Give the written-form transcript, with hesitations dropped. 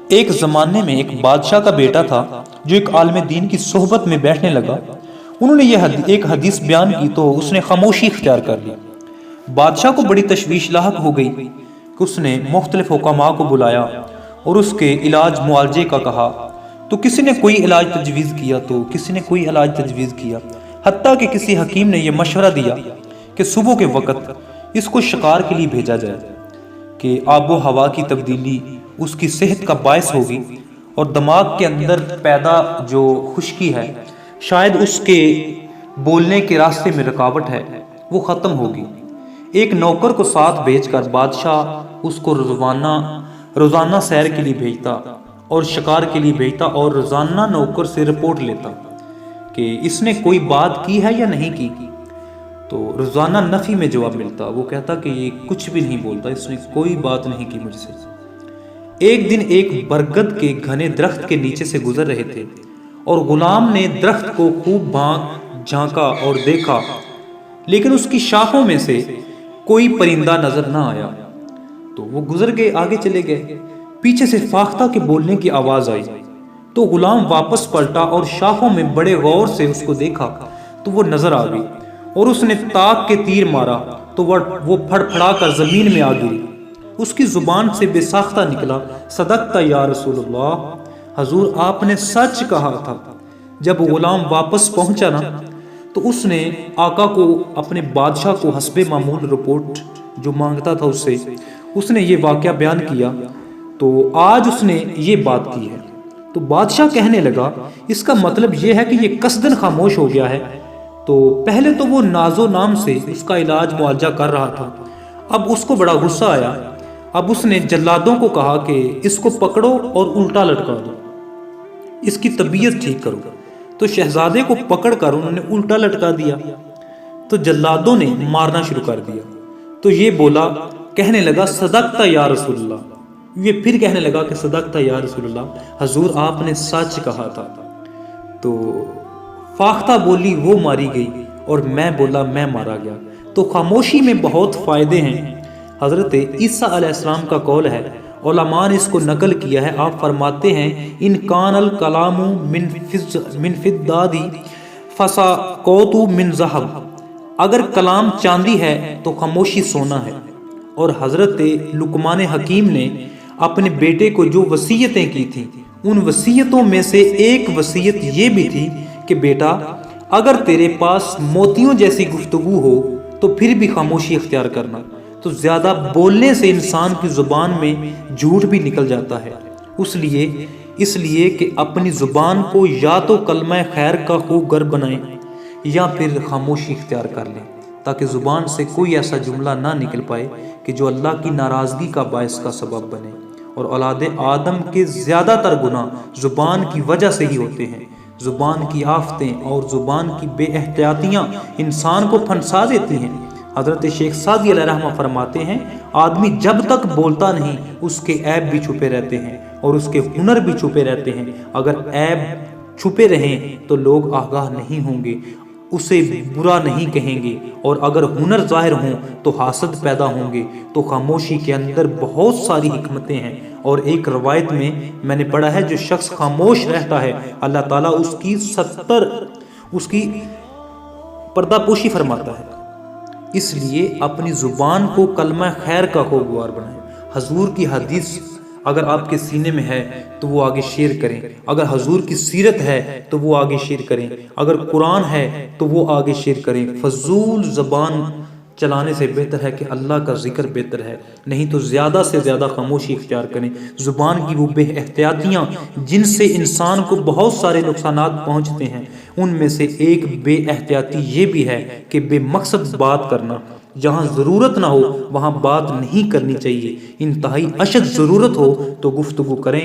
ایک زمانے میں ایک بادشاہ کا بیٹا تھا جو ایک عالم دین کی صحبت میں بیٹھنے لگا۔ انہوں نے ایک حدیث بیان کی تو اس نے خاموشی اختیار کر لی۔ بادشاہ کو بڑی تشویش لاحق ہو گئی کہ اس نے مختلف حکماء کو بلایا اور اس کے علاج معالجے کا کہا، تو کسی نے کوئی علاج تجویز کیا تو کسی نے کوئی علاج تجویز کیا، حتیٰ کہ کسی حکیم نے یہ مشورہ دیا کہ صبح کے وقت اس کو شکار کے لیے بھیجا جائے کہ آب و ہوا کی تبدیلی اس کی صحت کا باعث ہوگی اور دماغ کے اندر پیدا جو خشکی ہے، شاید اس کے بولنے کے راستے میں رکاوٹ ہے، وہ ختم ہوگی۔ ایک نوکر کو ساتھ بھیج کر بادشاہ اس کو روزانہ سیر کے لیے بھیجتا اور شکار کے لیے بھیجتا اور روزانہ نوکر سے رپورٹ لیتا کہ اس نے کوئی بات کی ہے یا نہیں کی، تو روزانہ نفی میں جواب ملتا۔ وہ کہتا کہ یہ کچھ بھی نہیں بولتا، اس نے کوئی بات نہیں کی مجھ سے۔ ایک دن ایک برگد کے گھنے درخت کے نیچے سے گزر رہے تھے اور غلام نے درخت کو خوب جھانکا اور دیکھا، لیکن اس کی شاخوں میں سے کوئی پرندہ نظر نہ آیا۔ تو وہ گزر گئے، آگے چلے گئے۔ پیچھے سے فاختہ کے بولنے کی آواز آئی تو غلام واپس پلٹا اور شاخوں میں بڑے غور سے اس کو دیکھا تو وہ نظر آ گئی، اور اس نے تاک کے تیر مارا تو وہ پھڑ پھڑا کر زمین میں آ گری۔ اس کی زبان سے بے ساختہ نکلا، صدقت یا رسول اللہ، حضور آپ نے سچ کہا تھا۔ جب غلام واپس پہنچا نا تو اس نے آقا کو، اپنے بادشاہ کو حسب معمول رپورٹ جو مانگتا تھا اس نے یہ واقعہ بیان کیا، تو آج اس نے یہ بات کی ہے۔ تو بادشاہ کہنے لگا اس کا مطلب یہ ہے کہ یہ قصدن خاموش ہو گیا ہے۔ تو پہلے تو وہ ناز و نام سے اس کا علاج معالجہ کر رہا تھا، اب اس کو بڑا غصہ آیا۔ اب اس نے جلادوں کو کہا کہ اس کو پکڑو اور الٹا لٹکا دو، اس کی طبیعت ٹھیک کرو۔ تو شہزادے کو پکڑ کر انہوں نے الٹا لٹکا دیا، تو جلادوں نے مارنا شروع کر دیا۔ تو یہ بولا، کہنے لگا صدقت یا رسول اللہ، یہ پھر کہنے لگا کہ صدقت یا رسول اللہ، حضور آپ نے سچ کہا تھا۔ تو فاختہ بولی وہ ماری گئی اور میں بولا میں مارا گیا۔ تو خاموشی میں بہت فائدے ہیں۔ حضرت عیسیٰ علیہ السلام کا قول ہے، علماء نے اس کو نقل کیا ہے، آپ فرماتے ہیں ان کان الکلام من فضہ فساکوت من ذہب، اگر کلام چاندی ہے تو خاموشی سونا ہے۔ اور حضرت لقمان حکیم نے اپنے بیٹے کو جو وصیتیں کی تھیں، ان وصیتوں میں سے ایک وصیت یہ بھی تھی کہ بیٹا اگر تیرے پاس موتیوں جیسی گفتگو ہو تو پھر بھی خاموشی اختیار کرنا۔ تو زیادہ بولنے سے انسان کی زبان میں جھوٹ بھی نکل جاتا ہے، اس لیے کہ اپنی زبان کو یا تو کلمہ خیر کا خوب گر بنائیں یا پھر خاموشی اختیار کر لیں، تاکہ زبان سے کوئی ایسا جملہ نہ نکل پائے کہ جو اللہ کی ناراضگی کا باعث کا سبب بنے۔ اور اولاد آدم کے زیادہ تر گناہ زبان کی وجہ سے ہی ہوتے ہیں۔ زبان کی آفتیں اور زبان کی بے احتیاطیاں انسان کو پھنسا دیتی ہیں۔ حضرت شیخ سعدی علیہ رحمہ فرماتے ہیں آدمی جب تک بولتا نہیں اس کے عیب بھی چھپے رہتے ہیں اور اس کے ہنر بھی چھپے رہتے ہیں۔ اگر عیب چھپے رہیں تو لوگ آگاہ نہیں ہوں گے، اسے برا نہیں کہیں گے، اور اگر ہنر ظاہر ہوں تو حاسد پیدا ہوں گے۔ تو خاموشی کے اندر بہت ساری حکمتیں ہیں، اور ایک روایت میں نے پڑھا ہے جو شخص خاموش رہتا ہے اللہ تعالیٰ اس کی پردہ پوشی فرماتا ہے۔ اس لیے اپنی زبان کو کلمہ خیر کا خوگوار بنائیں۔ حضور کی حدیث اگر آپ کے سینے میں ہے تو وہ آگے شیئر کریں، اگر حضور کی سیرت ہے تو وہ آگے شیئر کریں، اگر قرآن ہے تو وہ آگے شیئر کریں۔ فضول زبان چلانے سے بہتر ہے کہ اللہ کا ذکر بہتر ہے، نہیں تو زیادہ سے زیادہ خاموشی اختیار کریں۔ زبان کی وہ بے احتیاطیاں جن سے انسان کو بہت سارے نقصانات پہنچتے ہیں، ان میں سے ایک بے احتیاطی یہ بھی ہے کہ بے مقصد بات کرنا۔ جہاں ضرورت نہ ہو وہاں بات نہیں کرنی چاہیے، انتہائی اشد ضرورت ہو تو گفتگو کریں۔